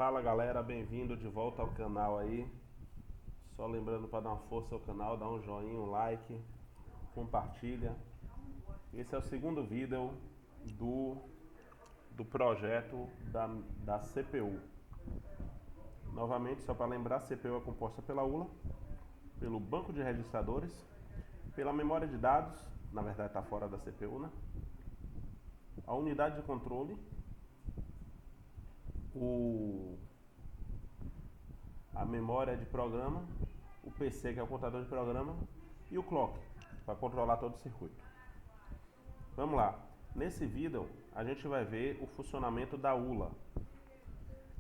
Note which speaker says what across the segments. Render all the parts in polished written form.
Speaker 1: Fala galera, bem-vindo de volta ao canal aí. Só lembrando para dar uma força ao canal, dá um joinha, um like, compartilha. Esse é o segundo vídeo do projeto da CPU. Novamente, só para lembrar, a CPU é composta pela ULA, pelo banco de registradores, pela memória de dados, na verdade está fora da CPU, né? A unidade de controle, a memória de programa, o PC, que é o computador de programa, e o clock, para controlar todo o circuito. Vamos lá. Nesse vídeo, a gente vai ver o funcionamento da ULA.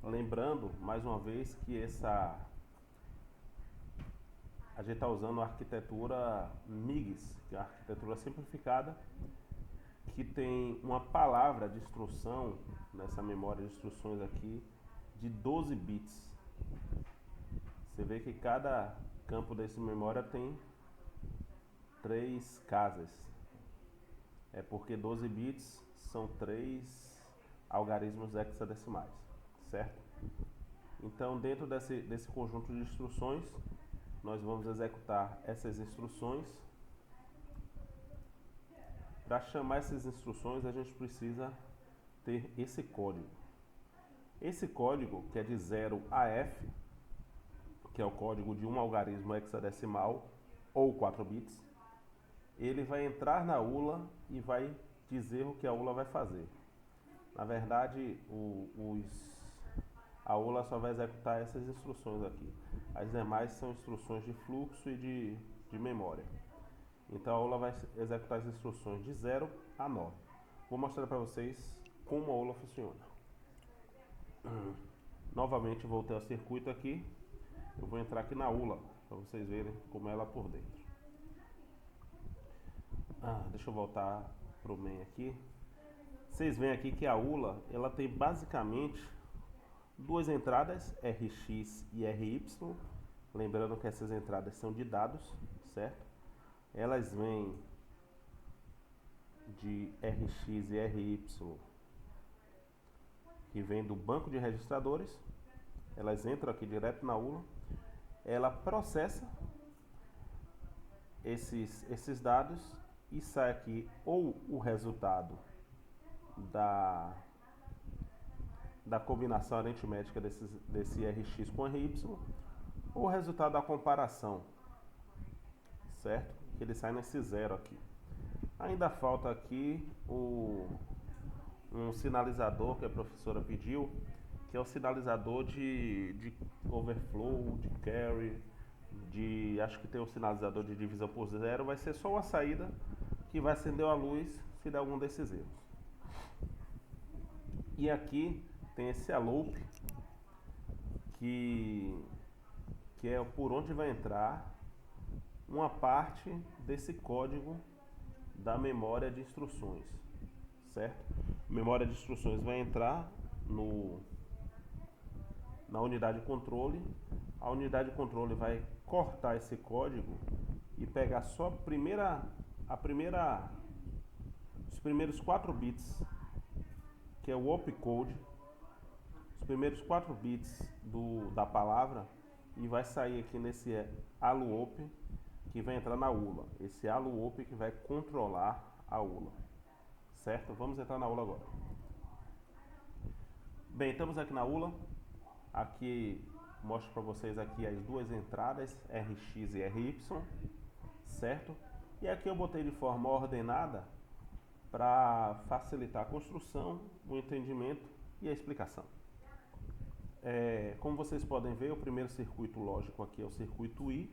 Speaker 1: Lembrando, mais uma vez, que a gente está usando a arquitetura MIGS, que é a arquitetura simplificada, que tem uma palavra de instrução, nessa memória de instruções aqui, de 12 bits. Você vê que cada campo dessa memória tem 3 casas. É porque 12 bits são 3 algarismos hexadecimais, certo? Então, dentro desse conjunto de instruções, nós vamos executar essas instruções. Para chamar essas instruções, a gente precisa ter esse código. Esse código, que é de 0 a F, que é o código de um algarismo hexadecimal ou 4 bits, ele vai entrar na ULA e vai dizer o que a ULA vai fazer. Na verdade, a ULA só vai executar essas instruções aqui. As demais são instruções de fluxo e de memória. Então a ULA vai executar as instruções de 0 a 9. Vou mostrar para vocês como a ULA funciona. Novamente voltei ao circuito aqui. Eu vou entrar aqui na ULA para vocês verem como ela é por dentro. Deixa eu voltar para o main aqui. Vocês veem aqui que a ULA ela tem basicamente duas entradas, RX e RY. Lembrando que essas entradas são de dados, certo? Elas vêm de RX e RY, que vem do banco de registradores. Elas entram aqui direto na ULA. Ela processa esses dados e sai aqui ou o resultado da combinação aritmética desse RX com RY, ou o resultado da comparação, certo? Que ele sai nesse 0 aqui. Ainda falta aqui um sinalizador que a professora pediu, que é o sinalizador de overflow, de carry, acho que tem um sinalizador de divisão por 0, vai ser só uma saída que vai acender a luz se der algum desses erros. E aqui tem esse loop que é por onde vai entrar uma parte desse código da memória de instruções, certo? A memória de instruções vai entrar na unidade de controle. A unidade de controle vai cortar esse código e pegar só os primeiros 4 bits, que é o opcode, os primeiros 4 bits da palavra, e vai sair aqui nesse ALUOP, que vai entrar na ULA. Esse ALUOP que vai controlar a ULA, certo? Vamos entrar na ULA agora. Bem, estamos aqui na ULA. Aqui mostro para vocês aqui as duas entradas, RX e RY, certo? E aqui eu botei de forma ordenada para facilitar a construção, o entendimento e a explicação. Como vocês podem ver, o primeiro circuito lógico aqui é o circuito I,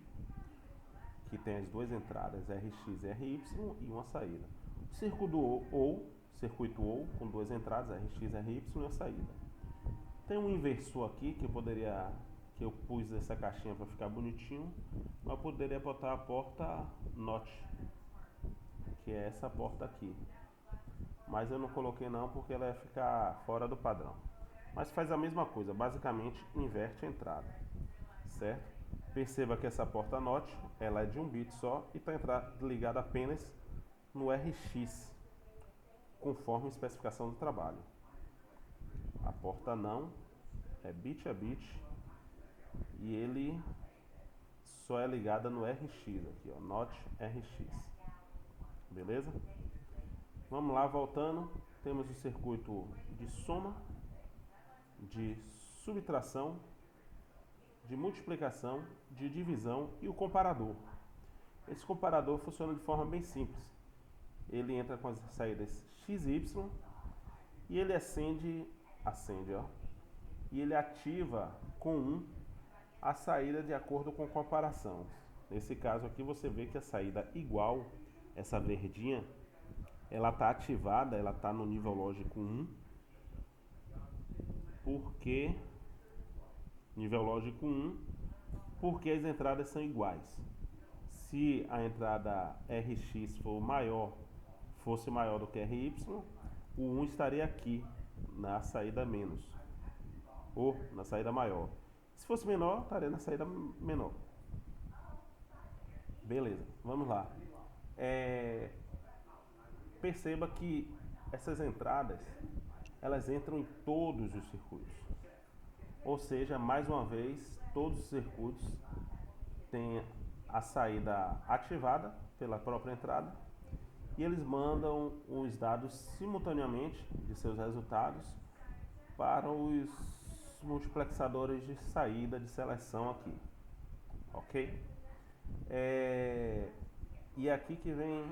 Speaker 1: que tem as duas entradas RX e RY e uma saída. O circuito OU com duas entradas RX e RY e uma saída. Tem um inversor aqui que eu pus essa caixinha para ficar bonitinho, mas eu poderia botar a porta NOT, que é essa porta aqui. Mas eu não coloquei não porque ela ia ficar fora do padrão. Mas faz a mesma coisa, basicamente inverte a entrada, certo? Perceba que essa porta NOT, ela é de 1 bit só e está ligada apenas no RX, conforme a especificação do trabalho. A porta não é bit a bit e ele só é ligado no RX aqui, ó, not RX. Beleza? Vamos lá, voltando. Temos o circuito de soma, de subtração, de multiplicação, de divisão e o comparador. Esse comparador funciona de forma bem simples. Ele entra com as saídas x e y e ele acende, ó, e ele ativa com 1 a saída de acordo com comparação. Nesse caso aqui você vê que a saída igual, essa verdinha, ela está ativada, ela está no nível lógico 1, porque nível lógico 1, porque as entradas são iguais. Se a entrada RX fosse maior do que RY, o 1 estaria aqui na saída menos, ou na saída maior. Se fosse menor, estaria na saída menor. Beleza, vamos lá. Perceba que essas entradas, elas entram em todos os circuitos. Ou seja, mais uma vez, todos os circuitos têm a saída ativada pela própria entrada e eles mandam os dados simultaneamente de seus resultados para os multiplexadores de saída de seleção aqui, ok? E aqui que vem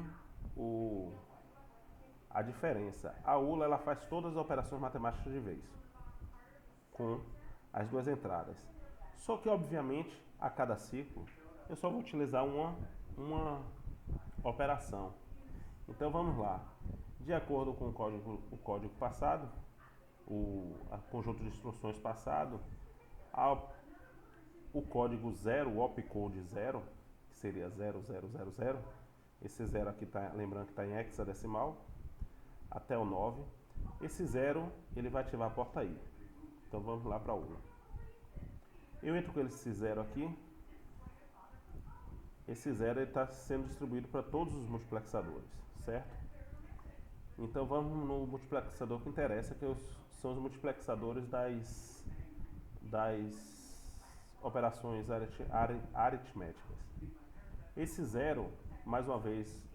Speaker 1: a diferença. A ULA ela faz todas as operações matemáticas de vez com as duas entradas. Só que obviamente a cada ciclo eu só vou utilizar uma operação. Então vamos lá. De acordo com o código passado, o conjunto de instruções passado, o código 0, o opcode 0, que seria 0000, esse 0 aqui tá, lembrando que está em hexadecimal, até o 9, esse 0 ele vai ativar a porta I. Então vamos lá para a ULA. Eu entro com esse 0 aqui. Esse 0 está sendo distribuído para todos os multiplexadores, certo? Então vamos no multiplexador que interessa, que são os multiplexadores das operações aritméticas. Esse 0, mais uma vez,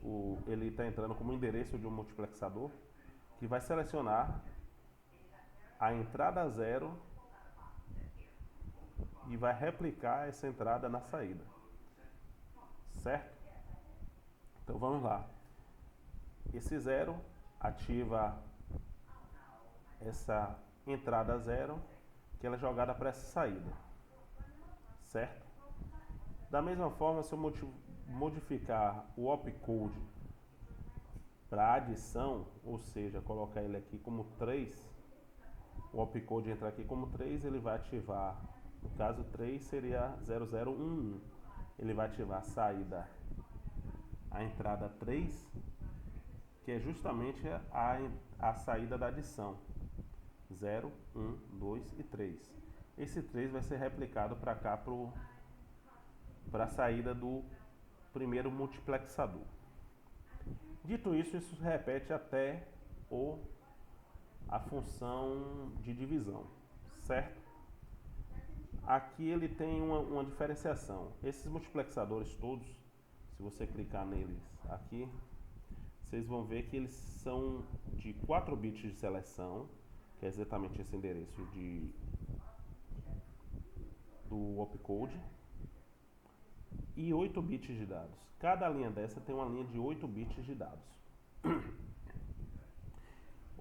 Speaker 1: ele está entrando como endereço de um multiplexador que vai selecionar a entrada 0 e vai replicar essa entrada na saída, certo? Então vamos lá. Esse 0 ativa essa entrada 0 que ela é jogada para essa saída, certo? Da mesma forma, se eu modificar o opcode para adição, ou seja, colocar ele aqui como 3, o opcode entrar aqui como 3, ele vai ativar, no caso 3 seria 0011, ele vai ativar a saída, a entrada 3, que é justamente a saída da adição, 0, 1, 2 e 3. Esse 3 vai ser replicado para cá, para a saída do primeiro multiplexador. Dito isso, isso se repete até a função de divisão, certo? Aqui ele tem uma diferenciação. Esses multiplexadores todos, se você clicar neles aqui, vocês vão ver que eles são de 4 bits de seleção, que é exatamente esse endereço do opcode, e 8 bits de dados. Cada linha dessa tem uma linha de 8 bits de dados.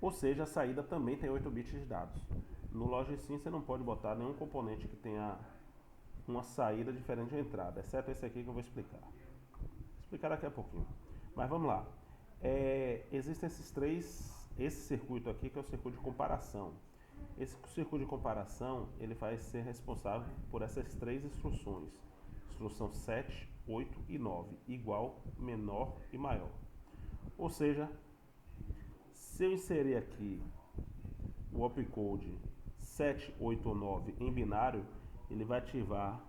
Speaker 1: Ou seja, a saída também tem 8 bits de dados. No Logicsim você não pode botar nenhum componente que tenha uma saída diferente de entrada, exceto esse aqui que eu vou explicar. Vou explicar daqui a pouquinho. Mas vamos lá. Existem esse circuito aqui que é o circuito de comparação. Esse circuito de comparação ele vai ser responsável por essas 3 instruções. Instrução 7, 8 e 9, igual, menor e maior. Ou seja, se eu inserir aqui o opcode 7, 8 ou 9 em binário, ele vai ativar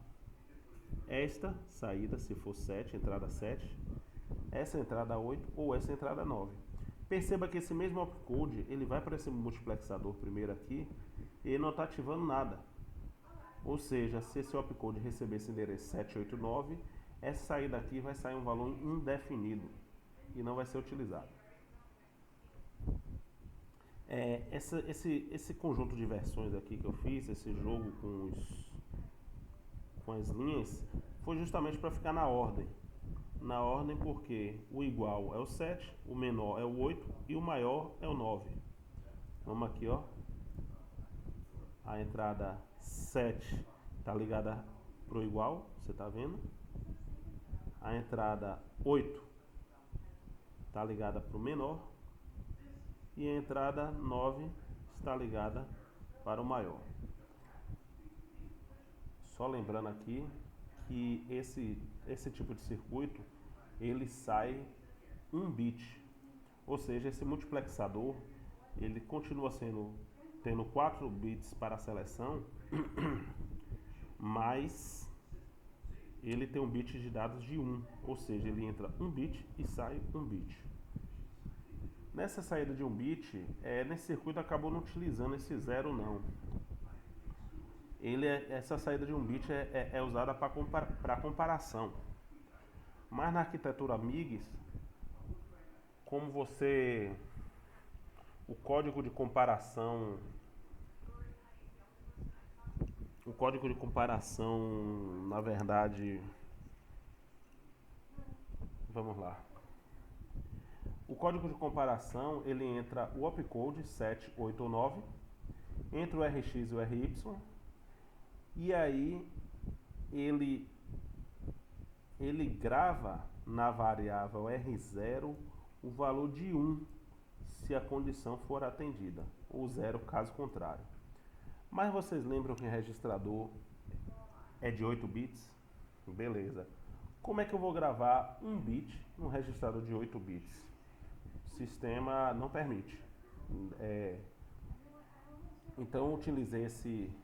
Speaker 1: esta saída, se for 7, entrada 7, essa entrada 8 ou essa entrada 9. Perceba que esse mesmo opcode, ele vai para esse multiplexador primeiro aqui, e ele não está ativando nada. Ou seja, se esse opcode receber esse endereço 789, essa saída aqui vai sair um valor indefinido e não vai ser utilizado. Esse conjunto de versões aqui que eu fiz, esse jogo com as linhas, foi justamente para ficar na ordem. Na ordem porque o igual é o 7, o menor é o 8 e o maior é o 9. Vamos aqui, ó. A entrada 7 está ligada para o igual, você está vendo? A entrada 8 está ligada para o menor. E a entrada 9 está ligada para o maior. Só lembrando aqui que esse tipo de circuito, ele sai 1 bit. Ou seja, esse multiplexador, ele continua tendo 4 bits para a seleção, mas ele tem um bit de dados de 1. Ou seja, ele entra 1 bit e sai 1 bit. Nessa saída de 1 bit, nesse circuito acabou não utilizando esse 0 não. Essa saída de 1 bit é usada para comparação. Mas na arquitetura MIGS, como o código de comparação, na verdade, vamos lá. O código de comparação, ele entra o opcode 7, 8 ou 9, entre o RX e o RY, e aí ele grava na variável R0 o valor de 1 se a condição for atendida, ou 0 caso contrário. Mas vocês lembram que o registrador é de 8 bits? Beleza. Como é que eu vou gravar 1 bit num registrador de 8 bits? O sistema não permite. Então eu utilizei esse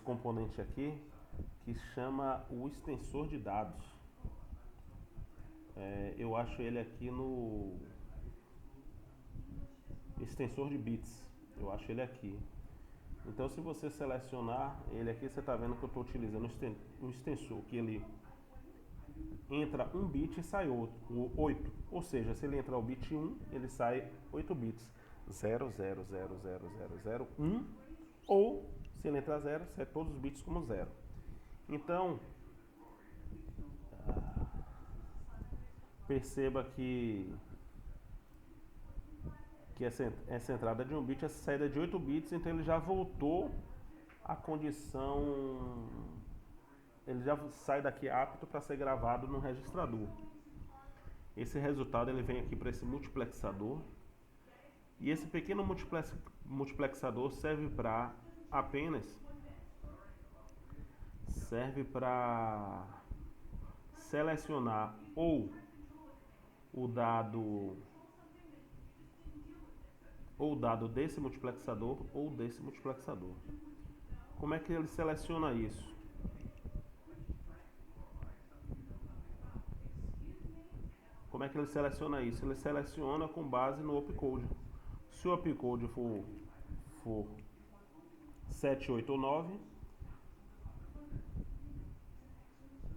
Speaker 1: componente aqui que chama o extensor de dados. Eu acho ele aqui no extensor de bits. Eu acho ele aqui. Então se você selecionar ele aqui, você está vendo que eu estou utilizando o extensor, que ele entra 1 bit e sai o 8. Ou seja, se ele entrar o bit 1, ele sai 8 bits. 0, 0, 0, 0, 0, 0, 1. Ou, se ele entrar 0, sai todos os bits como 0. Então, perceba que essa entrada de 1 bit, essa saída de 8 bits, então ele já voltou à condição, ele já sai daqui apto para ser gravado no registrador. Esse resultado ele vem aqui para esse multiplexador, e esse pequeno multiplexador serve para selecionar ou o dado desse multiplexador ou desse multiplexador. Como é que ele seleciona isso? Ele seleciona com base no opcode. Se o opcode for 7, 8 ou 9,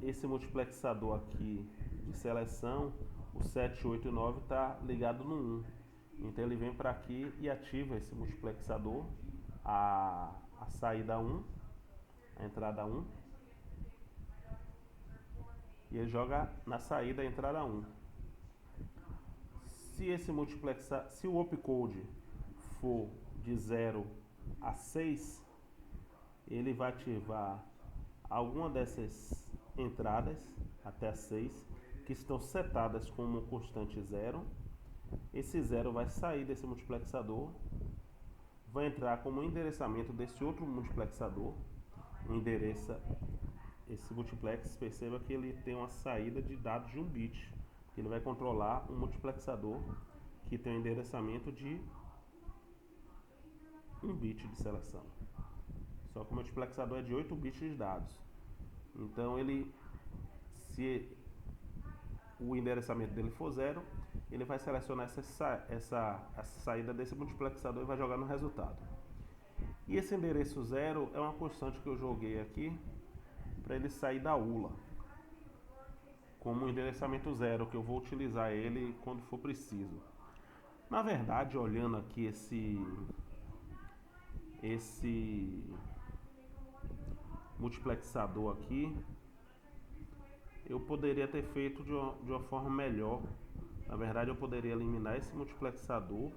Speaker 1: esse multiplexador aqui de seleção, o 7, 8 e 9 está ligado no 1. Então ele vem para aqui e ativa esse multiplexador, a saída 1, a entrada 1, e ele joga na saída a entrada 1. Se o opcode for de 0 a 6, ele vai ativar alguma dessas entradas até 6 que estão setadas como constante 0. Esse 0 vai sair desse multiplexador, vai entrar como endereçamento desse outro multiplexador, endereça esse multiplex. Perceba que ele tem uma saída de dados de 1 bit. Ele vai controlar um multiplexador que tem um endereçamento de 1 bit de seleção. Só que o multiplexador é de 8 bits de dados. Então se o endereçamento dele for 0, ele vai selecionar essa saída desse multiplexador e vai jogar no resultado. E esse endereço 0 é uma constante que eu joguei aqui para ele sair da ULA, como um endereçamento 0, que eu vou utilizar ele quando for preciso. Na verdade, olhando aqui esse multiplexador aqui, eu poderia ter feito de uma forma melhor. Na verdade, eu poderia eliminar esse multiplexador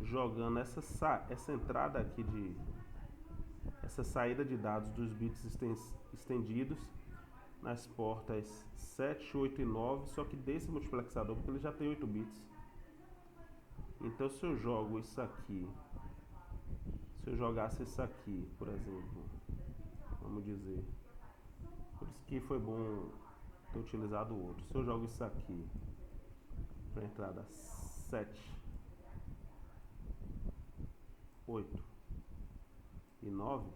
Speaker 1: jogando essa entrada aqui essa saída de dados dos bits estendidos nas portas 7, 8 e 9, só que desse multiplexador, porque ele já tem 8 bits. Então, se eu jogo isso aqui, se eu jogasse isso aqui, por exemplo, vamos dizer, por isso que foi bom ter utilizado o outro. Se eu jogo isso aqui para entrada 7, 8 e 9,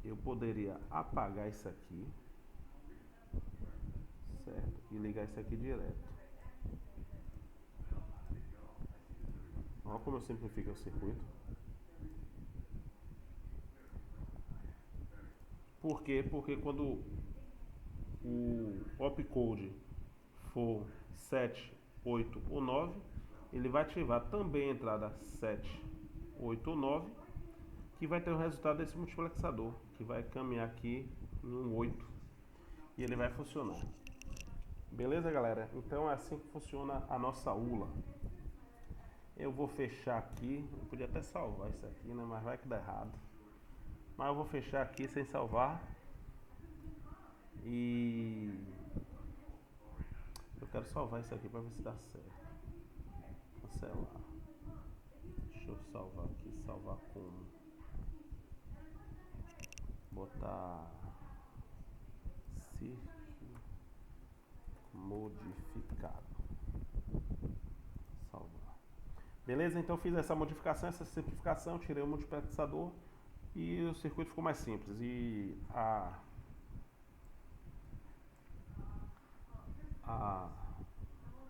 Speaker 1: eu poderia apagar isso aqui, certo? E ligar isso aqui direto. Olha como eu simplifico o circuito. Por quê? Porque quando o opcode for 7, 8 ou 9, ele vai ativar também a entrada 7, 8 ou 9, que vai ter o resultado desse multiplexador, que vai caminhar aqui em um 8, e ele vai funcionar. Beleza, galera? Então é assim que funciona a nossa ULA. Eu vou fechar aqui, eu podia até salvar isso aqui, né? Mas vai que dá errado. Mas eu vou fechar aqui sem salvar. E eu quero salvar isso aqui para ver se dá certo. Cancelar. Deixa eu salvar aqui, salvar como? Botar circuito modificado. Salvar. Beleza? Então eu fiz essa modificação, essa simplificação, tirei o multiplexador e o circuito ficou mais simples. E a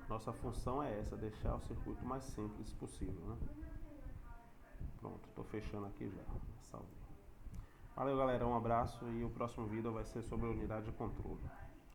Speaker 1: nossa função é essa, deixar o circuito mais simples possível, né? Pronto, estou fechando aqui já. Salve. Valeu, galera, um abraço e o próximo vídeo vai ser sobre a unidade de controle.